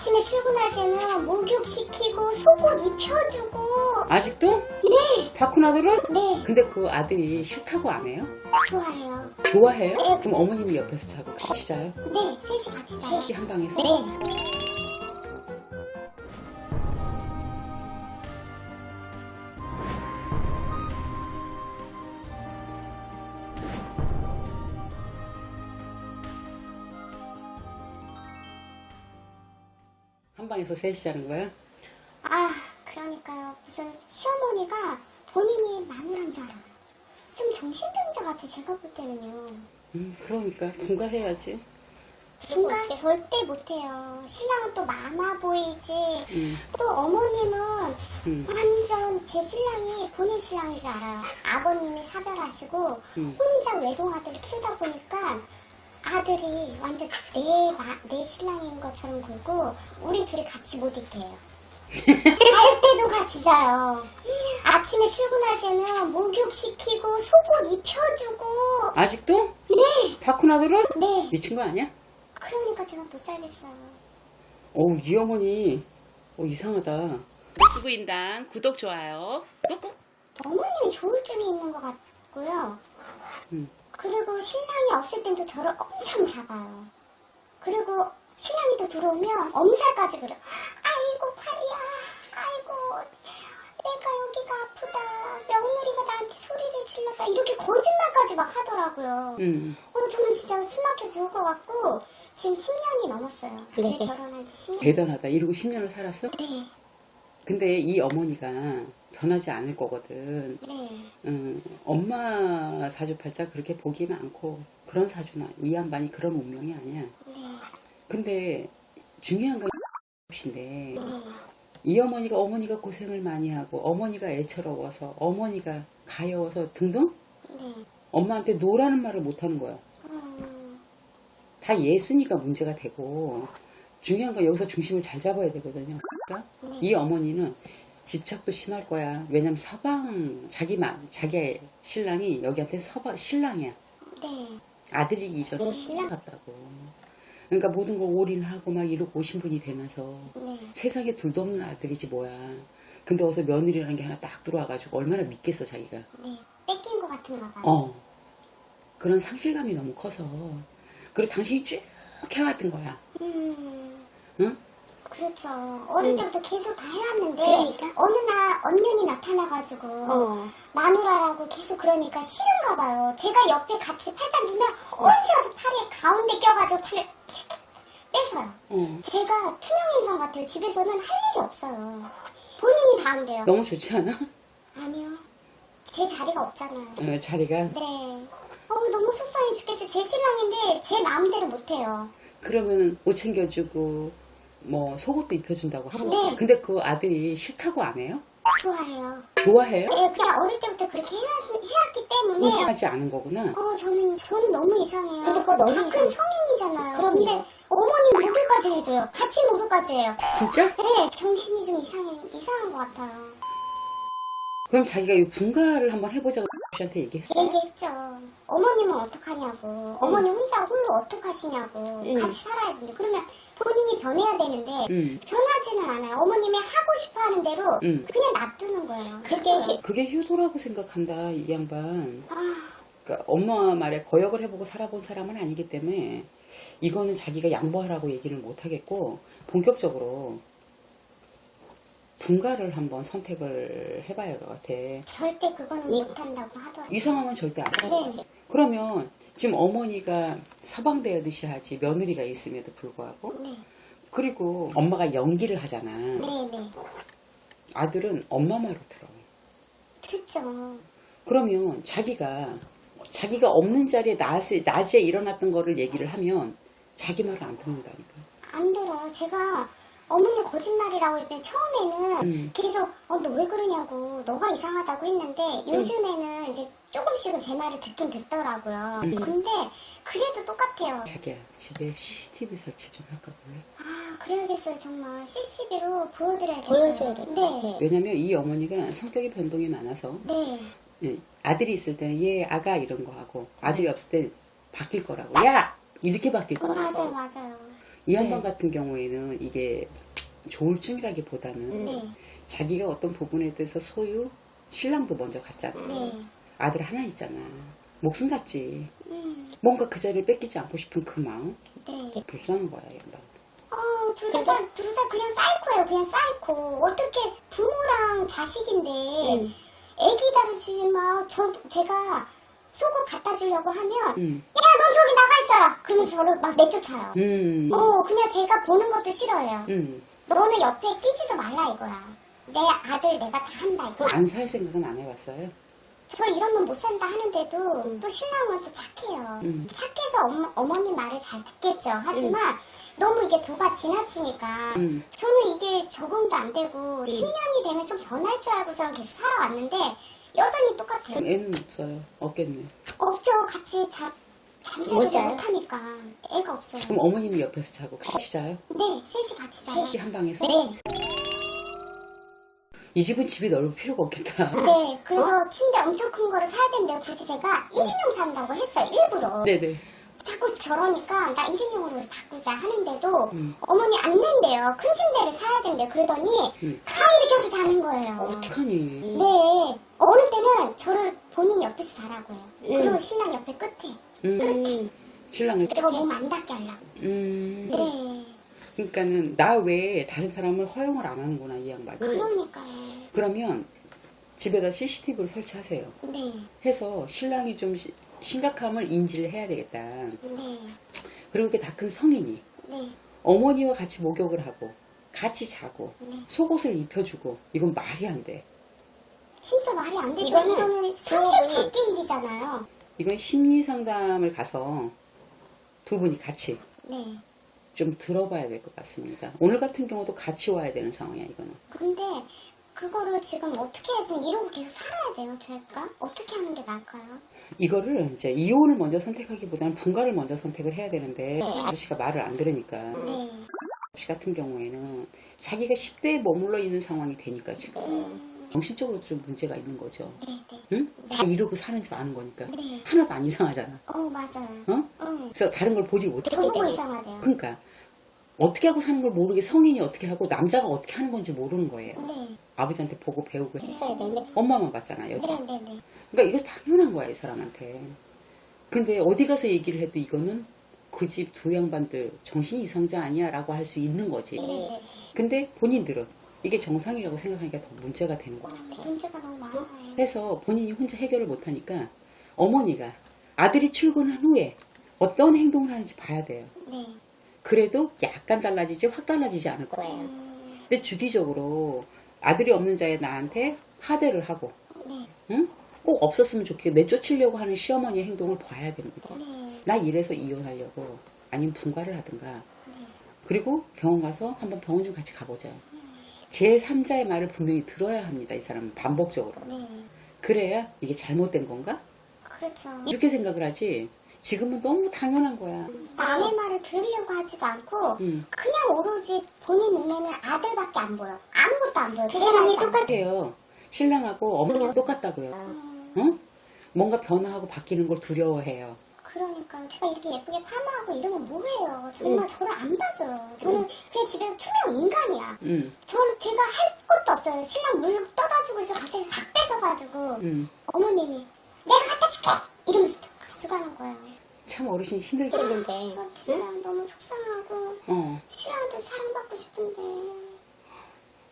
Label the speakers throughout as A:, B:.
A: 아침에 출근할 때는 목욕시키고 속옷 입혀주고.
B: 아직도?
A: 네.
B: 다 큰 아들은?
A: 네.
B: 근데 그 아들이 싫다고 안 해요?
A: 좋아해요.
B: 좋아해요?
A: 네.
B: 그럼 어머님이 옆에서 자고 같이 자요?
A: 네. 셋이 같이 자요.
B: 셋이 한 방에서?
A: 네.
B: 한 방에서 셋이 자는 거야?
A: 아, 그러니까요. 무슨 시어머니가 본인이 마누라인 줄 알아요. 좀 정신병자 같아, 제가 볼 때는요.
B: 그러니까 분가해야지.
A: 분가 절대 못해요. 신랑은 또 마마 보이지. 또 어머님은 완전 제 신랑이 본인 신랑인 줄 알아요. 아버님이 사별하시고 혼자 외동아들을 키우다 보니까 아들이 완전 내 신랑인 것처럼 굴고 우리 둘이 같이 못 있게요. 잘 때도 같이 자요. 아침에 출근할 때는 목욕시키고 속옷 입혀주고.
B: 아직도?
A: 네.
B: 다 큰 아들은?
A: 네.
B: 미친 거 아니야?
A: 그러니까 제가 못 살겠어요.
B: 어우, 이 어머니 이상하다. 지구인당 구독, 좋아요 꾹꾹.
A: 어머님이 조울증이 있는 것 같고요. 그리고 신랑이 없을 땐 또 저를 엄청 잡아요. 그리고 신랑이 또 들어오면 엄살까지 그래요. 아이고 팔이야. 아이고 내가 여기가 아프다. 며느리가 나한테 소리를 질렀다. 이렇게 거짓말까지 막 하더라고요. 저는 진짜 숨 막혀 죽을 것 같고 지금 10년이 넘었어요.
B: 네.
A: 저희 결혼한 지 10년.
B: 대단하다. 이러고 10년을 살았어?
A: 네.
B: 근데 이 어머니가 변하지 않을 거거든.
A: 네.
B: 엄마 사주팔자 그렇게 보기는 않고 그런 사주나 이 양반이 그런 운명이 아니야.
A: 네.
B: 근데 중요한 건 인데
A: 네.
B: 이 어머니가 고생을 많이 하고 어머니가 애처로워서 어머니가 가여워서 등등
A: 네.
B: 엄마한테 노라는 말을 못하는 거야. 다 예쓰니까 문제가 되고 중요한 건 여기서 중심을 잘 잡아야 되거든요. 그러니까
A: 네.
B: 이 어머니는 집착도 심할 거야. 왜냐면 자기 신랑이 여기한테 신랑이야.
A: 네.
B: 아들이기 전에
A: 네, 신랑.
B: 같다고. 그러니까 모든 걸 올인하고 막 이러고 오신 분이 되면서
A: 네.
B: 세상에 둘도 없는 아들이지 뭐야. 근데 어서 며느리라는 게 하나 딱 들어와가지고 얼마나 믿겠어 자기가.
A: 네. 뺏긴 것 같은가 봐요.
B: 그런 상실감이 너무 커서. 그리고 당신이 쭉 해왔던 거야. 응?
A: 그렇죠. 어릴 때부터 계속 다 해왔는데
C: 그러니까?
A: 어느 날 언년이 나타나가지고 마누라라고 계속 그러니까 싫은가 봐요. 제가 옆에 같이 팔짱 끼면 언제 와서 팔에 가운데 껴가지고 팔을 뺏어요. 제가 투명인간 같아요. 집에서는 할 일이 없어요. 본인이 다 한대요.
B: 너무 좋지 않아?
A: 아니요. 제 자리가 없잖아요.
B: 자리가.
A: 네. 너무 속상해 죽겠어요. 제 신랑인데 제 마음대로 못해요.
B: 그러면 옷 챙겨주고 뭐 속옷도 입혀준다고 하고.
A: 네.
B: 근데 그 아들이 싫다고 안 해요?
A: 좋아해요.
B: 좋아해요?
A: 네, 그냥 어릴 때부터 그렇게 해왔기 때문에
B: 이상하지 않은 거구나.
A: 저는 너무 이상해요.
C: 근데 그거 너무
A: 다 큰
C: 이상해.
A: 성인이잖아요.
C: 그럼요.
A: 근데 어머님 목욕까지 해줘요. 같이 목욕까지 해요.
B: 진짜?
A: 네, 정신이 좀 이상한 것 같아요.
B: 그럼 자기가 이 분가를 한번 해보자고 씨한테 얘기했어?
A: 얘기했죠. 어머님은 어떡하냐고. 어머니 혼자 홀로 어떡하시냐고. 같이 살아야 되는데. 그러면 본인이 변해야 되는데 변하지는 않아요. 어머님이 하고 싶어 하는 대로 그냥 놔두는 거예요.
B: 그게 효도라고 생각한다 이 양반.
A: 아,
B: 그러니까 엄마 말에 거역을 해보고 살아본 사람은 아니기 때문에 이거는 자기가 양보하라고 얘기를 못 하겠고 본격적으로 분가를 한번 선택을 해봐야 할 것 같아.
A: 절대 그거는 못한다고 하더라고요.
B: 이상하면 절대 안 해.
A: 네.
B: 그러면 지금 어머니가 서방되듯이 하지 며느리가 있음에도 불구하고
A: 네.
B: 그리고 엄마가 연기를 하잖아.
A: 네네.
B: 아들은 엄마 말을 들어.
A: 듣죠.
B: 그러면 자기가 없는 자리에 낮에 일어났던 거를 얘기를 하면 자기 말을 안 듣는다니까.
A: 안 들어요. 제가 어머니 거짓말이라고 했더니 처음에는 계속 너 왜 그러냐고 너가 이상하다고 했는데 요즘에는 이제 조금씩은 제 말을 듣긴 듣더라고요. 근데 그래도 똑같아요.
B: 자기야 집에 CCTV 설치 좀 할까 볼래?
A: 아 그래야겠어요. 정말 CCTV로 보여드려야겠어요.
C: 보여줘야겠다.
A: 네.
B: 왜냐면 이 어머니가 성격이 변동이 많아서
A: 네.
B: 아들이 있을 때는 얘 아가 이런 거 하고 아들이 없을 때 바뀔 거라고. 야! 이렇게 바뀔 거라고.
A: 맞아요. 맞아요.
B: 이 양반
C: 네.
B: 같은 경우에는 이게 조울증이라기보다는
A: 네.
B: 자기가 어떤 부분에 대해서 소유, 신랑도 먼저 갔잖아.
A: 네.
B: 아들 하나 있잖아. 목숨 같지.
A: 음.
B: 뭔가 그 자리를 뺏기지 않고 싶은 그 마음.
A: 네.
B: 불쌍한 거야, 양반.
A: 둘 다 그냥 사이코예요. 그냥 사이코. 어떻게 부모랑 자식인데 애기 다루지 마. 제가 속옷 갖다 주려고 하면 야, 넌 저기 나가 있어라. 그러면서 저를 막 내쫓아요. 그냥 제가 보는 것도 싫어해요. 너는 옆에 끼지도 말라 이거야. 내 아들 내가 다 한다 이거.
B: 안 살 생각은 안 해봤어요?
A: 저 이러면 못 산다 하는데도 또 신랑은 또 착해요. 착해서 어머님 말을 잘 듣겠죠. 하지만 너무 이게 도가 지나치니까 저는 이게 적응도 안 되고 10년이 되면 좀 변할 줄 알고서 계속 살아왔는데 여전히 똑같아요.
B: 그럼 애는 없어요. 없겠네.
A: 없죠. 같이 잠자지 못하니까 애가 없어요.
B: 그럼 어머님이 옆에서 자고 같이 자요?
A: 네, 셋이 같이 자요.
B: 셋이 한 방에서?
A: 네.
B: 이 집은 집이 넓을 필요가 없겠다.
A: 네, 그래서 침대 엄청 큰 거를 사야 된대요. 굳이 제가 1인용 산다고 했어요. 일부러.
B: 네네.
A: 자꾸 저러니까 나 1인용으로 바꾸자 하는데도 어머니 안 낸대요. 큰 침대를 사야 된대요. 그러더니 가운데 껴서 자는 거예요.
B: 어떡하니?
A: 네. 어느 때는 저를 본인 옆에서 자라고 해요. 그리고 신랑 옆에 끝에.
B: 신랑을.
A: 저 몸 안 닿게 하려고. 네.
B: 그러니까는 나 외에 다른 사람을 허용을 안 하는구나, 이 양반이.
A: 그러니까요.
B: 그러면 집에다 CCTV를 설치하세요.
A: 네.
B: 해서 신랑이 좀 심각함을 인지를 해야 되겠다.
A: 네.
B: 그리고 그게 다 큰 성인이
A: 네.
B: 어머니와 같이 목욕을 하고 같이 자고
A: 네.
B: 속옷을 입혀주고 이건 말이 안 돼.
A: 진짜 말이 안 되죠.
C: 이거는
A: 이거는 상식 밖의 일이잖아요.
B: 이건 심리 상담을 가서 두 분이 같이
A: 네.
B: 좀 들어봐야 될 것 같습니다. 오늘 같은 경우도 같이 와야 되는 상황이야, 이거는.
A: 근데 그거를 지금 어떻게 해든 이러고 계속 살아야 돼요, 제가? 어떻게 하는 게 나을까요?
B: 이거를 이제 이혼을 먼저 선택하기보다는 분가를 먼저 선택을 해야 되는데 아저씨가 말을 안 들으니까
A: 네.
B: 아저씨 같은 경우에는 자기가 10대에 머물러 있는 상황이 되니까 지금 정신적으로도 좀 문제가 있는 거죠.
A: 네, 네.
B: 응? 다 이러고 사는 줄 아는 거니까
A: 네.
B: 하나도 안 이상하잖아.
A: 맞아요.
B: 어? 그래서 다른 걸 보지 못해.
A: 저보고 이상하대요.
B: 그러니까 어떻게 하고 사는 걸 모르게 성인이 어떻게 하고 남자가 어떻게 하는 건지 모르는 거예요.
A: 네.
B: 아버지한테 보고 배우고
C: 했어야 되는데
B: 엄마만 봤잖아, 여자.
A: 네, 네, 네.
B: 그러니까 이거 당연한 거야, 이 사람한테. 근데 어디 가서 얘기를 해도 이거는 그 집 두 양반들 정신이 이상자 아니야 라고 할 수 있는 거지.
A: 네, 네.
B: 근데 본인들은 이게 정상이라고 생각하니까 더 문제가 되는 거야.
A: 문제가 너무 많아요.
B: 해서 본인이 혼자 해결을 못하니까 어머니가 아들이 출근한 후에 어떤 행동을 하는지 봐야 돼요.
A: 네.
B: 그래도 약간 달라지지 확 달라지지 않을 거예요. 근데 주기적으로 아들이 없는 자에 나한테 하대를 하고
A: 네.
B: 응? 꼭 없었으면 좋겠고 내쫓으려고 하는 시어머니의 행동을 봐야 되는 거예요.
A: 네.
B: 나 이래서 이혼하려고 아니면 분가를 하든가 그리고 병원 가서 한번 병원 좀 같이 가보자. 제3자의 말을 분명히 들어야 합니다. 이 사람은 반복적으로.
A: 네.
B: 그래야 이게 잘못된 건가?
A: 그렇죠.
B: 이렇게 생각을 하지 지금은 너무 당연한 거야.
A: 남의 말을 들으려고 하지도 않고
B: 응.
A: 그냥 오로지 본인 눈에는 아들밖에 안 보여. 아무것도 안 보여.
C: 그 사람이
B: 똑같아요. 신랑하고 어머니가 똑같다고요. 어? 뭔가 변화하고 바뀌는 걸 두려워해요.
A: 그러니까 제가 이렇게 예쁘게 파마하고 이러면 뭐해요. 정말 저를 안 봐줘요. 저는 그냥 집에서 투명 인간이야. 저를 제가 할 것도 없어요. 신랑 물 떠다 주고 있어 갑자기 확 뺏어가지고 어머님이 내가 갖다 줄게 이러면서 가져가는 거예요.
B: 참 어르신이 힘들게.
C: 힘든데
A: 저 진짜 너무 속상하고
B: 어.
A: 신랑한테 사랑받고 싶은데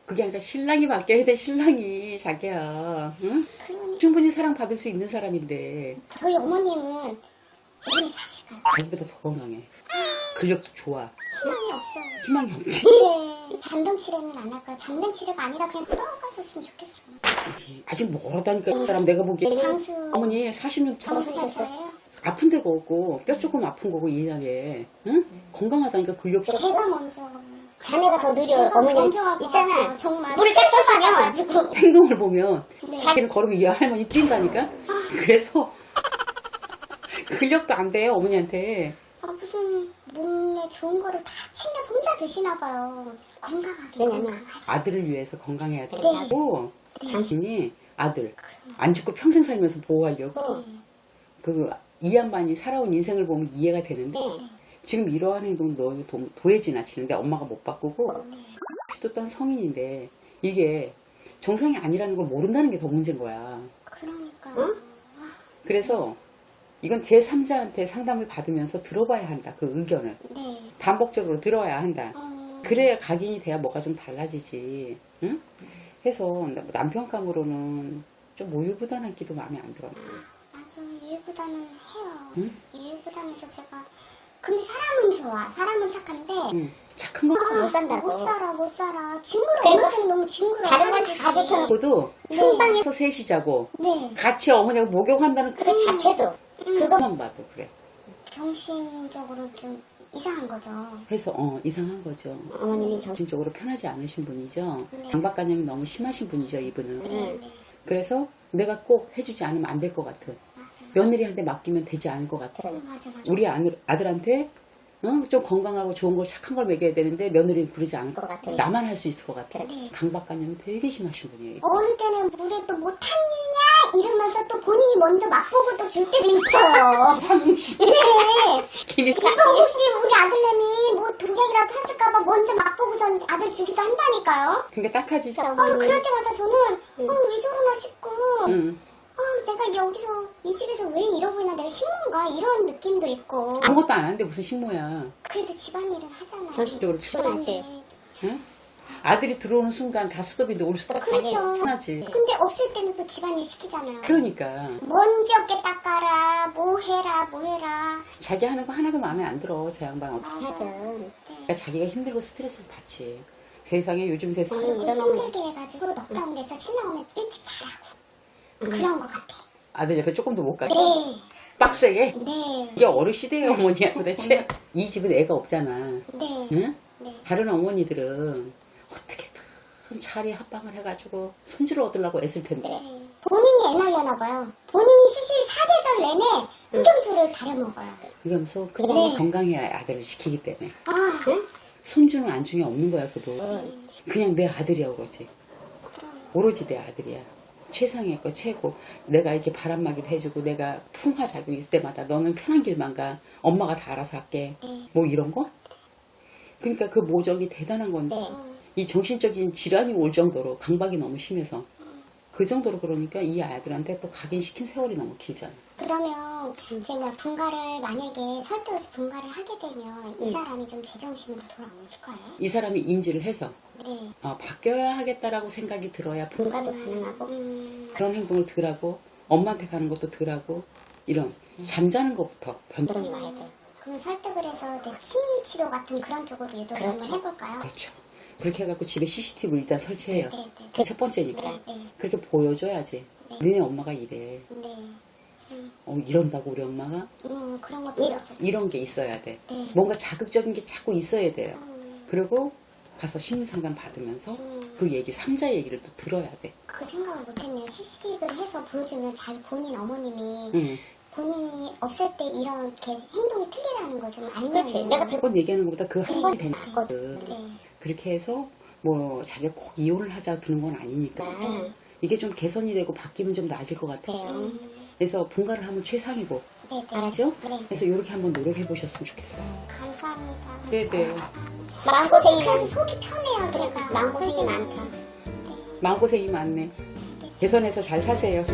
B: 그게 아니라 신랑이 바뀌어야 돼. 신랑이 자기야. 응?
A: 그러니
B: 충분히 사랑받을 수 있는 사람인데
A: 저희 어머님은 우리 사실은
B: 자기보다 더 건강해. 근력도 좋아.
A: 희망이 없어요.
B: 희망이 없지.
A: 네, 잔병치레는 안 할까요? 잔병치레가 아니라 그냥 돌아가셨으면 좋겠어요.
B: 아직 멀었다니까 이 사람 내가 보기에.
A: 장수
B: 어머니 40년
A: 정수환자예요.
B: 아픈 데가 없고 뼈 조금 아픈 거고 이상하게 응? 건강하다니까 근력도
A: 제가 먼저
C: 자네가 더 느려.
A: 제가
C: 어머니
A: 먼저 하고
C: 있잖아.
A: 왔어요. 정말
C: 물을 딱 썼으면
A: 가지고
B: 행동을 보면
A: 네.
B: 자기는 걸으면 이 할머니 뛴다니까. 그래서 근력도 안 돼요 어머니한테.
A: 무슨 몸에 좋은 거를 다 챙겨서 혼자 드시나 봐요. 건강하게
C: 왜냐면
A: 건강하시고.
B: 아들을 위해서 건강해야
A: 네.
B: 되고 당신이 아들 안 죽고 평생 살면서 보호하려고 그 이 양반이 살아온 인생을 보면 이해가 되는데 지금 이러한 행동은 너무 도에 지나치는데 엄마가 못 바꾸고 또 딴 성인인데 이게 정상이 아니라는 걸 모른다는 게 더 문제인 거야.
A: 그러니까.
B: 그래서 이건 제3자한테 상담을 받으면서 들어봐야 한다. 그 의견을.
A: 네.
B: 반복적으로 들어야 한다. 그래야 각인이 돼야 뭐가 좀 달라지지. 응? 해서 남편감으로는 좀 우유부단한 기도 마음에 안 들어요.
A: 맞아. 유유부단은 해요.
B: 응?
A: 유유부단해서 제가. 근데 사람은 좋아. 사람은 착한데.
B: 응. 착한 거
C: 못 산다고.
A: 못 살아. 징그러워.
C: 그리고
A: 엄마한테는 너무 징그러워.
C: 다른 건
A: 할아버지.
C: 다 좋잖아.
B: 고도
A: 네.
B: 한 방에서 셋이 자고
A: 네.
B: 같이 어머니가 목욕한다는
C: 그 자체도
B: 그것만 봐도 그래.
A: 정신적으로 좀 이상한 거죠.
B: 해서 이상한 거죠.
C: 어머님이
B: 정신적으로 편하지 않으신 분이죠.
A: 네.
B: 강박관념이 너무 심하신 분이죠, 이분은.
A: 네.
B: 그래서 내가 꼭 해주지 않으면 안 될 것 같아.
A: 맞아.
B: 며느리한테 맡기면 되지 않을 것 같아.
A: 맞아.
B: 우리 아들한테 좀 건강하고 좋은 걸 착한 걸 먹여야 되는데 며느리는 그러지 않을 것 같아. 나만 할 수 있을 것 같아.
A: 네.
B: 강박관념이 되게 심하신 분이에요.
A: 어느 때는 물에 또 뭐 탔냐 이러면서 또 본인이 먼저 맛보고 또 줄 때도 있어요.
B: 상무씨.
A: 네.
B: 김이
A: 이거 혹시 우리 아들내미 뭐 독약이라도 탔을까봐 먼저 맛보고선 아들 주기도 한다니까요.
B: 그러니까 딱하지죠.
A: 그럴 때마다 저는 왜 저러나 싶고
B: 응.
A: 내가 여기서 이 집에서 왜 이러고 있나 내가 식모인가 이런 느낌도 있고
B: 아무것도 안 하는데 무슨 식모야.
A: 그래도 집안일은 하잖아요.
B: 정신적으로
C: 피곤하지.
B: 응? 아들이 들어오는 순간 다 수도비인데 올 수도
A: 그렇죠.
B: 편하지.
A: 근데 없을 때는 또 집안일 시키잖아요.
B: 그러니까
A: 먼지 없게 닦아라, 뭐 해라.
B: 자기 하는 거 하나도 마음에 안 들어. 저 양반 어떻게.
C: 하든
B: 그러니까 자기가 힘들고 스트레스를 받지. 세상에 요즘 세상에
A: 힘들게 해가지고 넉다운 돼서 신랑 오면 일찍 자라고 그런 것 같아.
B: 아들 옆에 조금도 못 가게.
A: 네,
B: 빡세게.
A: 네,
B: 이게 어느 시대의 어머니야 도대체. 이 집은 애가 없잖아.
A: 네,
B: 응?
A: 네.
B: 다른 어머니들은 어떻게든 차례 합방을 해가지고 손주를 얻으려고 애쓸 텐데.
A: 네. 본인이 애 날려나 봐요. 본인이 시실 4계절 내내 흑염소를 다려 먹어요.
B: 그러면서
A: 네.
B: 그동안 건강해야 아들을 시키기 때문에. 손주는 안중에 없는 거야, 그도. 그냥 내 아들이야, 오로지. 오로지 내 아들이야. 최상의 거, 최고. 내가 이렇게 바람막이도 해주고, 내가 풍화 자고 있을 때마다 너는 편한 길만 가. 엄마가 다 알아서 할게. 뭐 이런 거? 그러니까 그 모적이 대단한 건데, 이 정신적인 질환이 올 정도로 강박이 너무 심해서. 그 정도로 그러니까 이 아이들한테 또 각인시킨 세월이 너무 길잖아.
A: 그러면 제가 분가를 만약에 설득해서 분가를 하게 되면 이 사람이 좀 제정신으로 돌아올까요?
B: 이 사람이 인지를 해서
A: 네.
B: 바뀌어야 하겠다라고 생각이 들어야
C: 분가도 가능하고
B: 그런 행동을 덜하고 엄마한테 가는 것도 덜하고 이런 잠자는 것부터
C: 그런 와야 돼.
A: 그럼 설득을 해서 이제 심리치료 같은 그런 쪽으로 유도를 한번
C: 그렇죠.
A: 해볼까요?
B: 그렇죠. 그렇게 해갖고 집에 CCTV를 일단 설치해요.
A: 네, 네.
B: 그게 첫 번째니까.
A: 네, 네.
B: 그렇게 보여줘야지. 너네 엄마가 이래.
A: 네.
B: 이런다고 우리 엄마가?
A: 그런 거 필요하죠.
B: 이런 게 있어야 돼.
A: 네.
B: 뭔가 자극적인 게 자꾸 있어야 돼요. 그리고 가서 심리상담 받으면서 그 얘기, 3자 얘기를 또 들어야 돼.
A: 그 생각을 못했네요. CCTV를 해서 보여주면 자기 본인 어머님이
B: 응.
A: 본인이 없을 때 이렇게 행동이 틀리다는 걸 좀 알면
C: 그렇지. 내가
B: 100번 얘기하는 것보다 그 한 번이 되는
C: 네.
B: 거거든.
A: 네.
B: 그렇게 해서 뭐 자기가 꼭 이혼을 하자 그런 건 아니니까.
C: 네.
B: 이게 좀 개선이 되고 바뀌면 좀 나아질 것 같아요. 그래서 분가를 하면 최상이고.
A: 네, 네.
B: 알았죠?
A: 네.
B: 그래서 이렇게 한번 노력해 보셨으면 좋겠어요.
A: 감사합니다.
B: 네네.
C: 마음고생이
A: 그래도 속이 편해요, 제가.
C: 마음고생이 많다.
B: 마음고생이 많네. 개선해서 잘 사세요.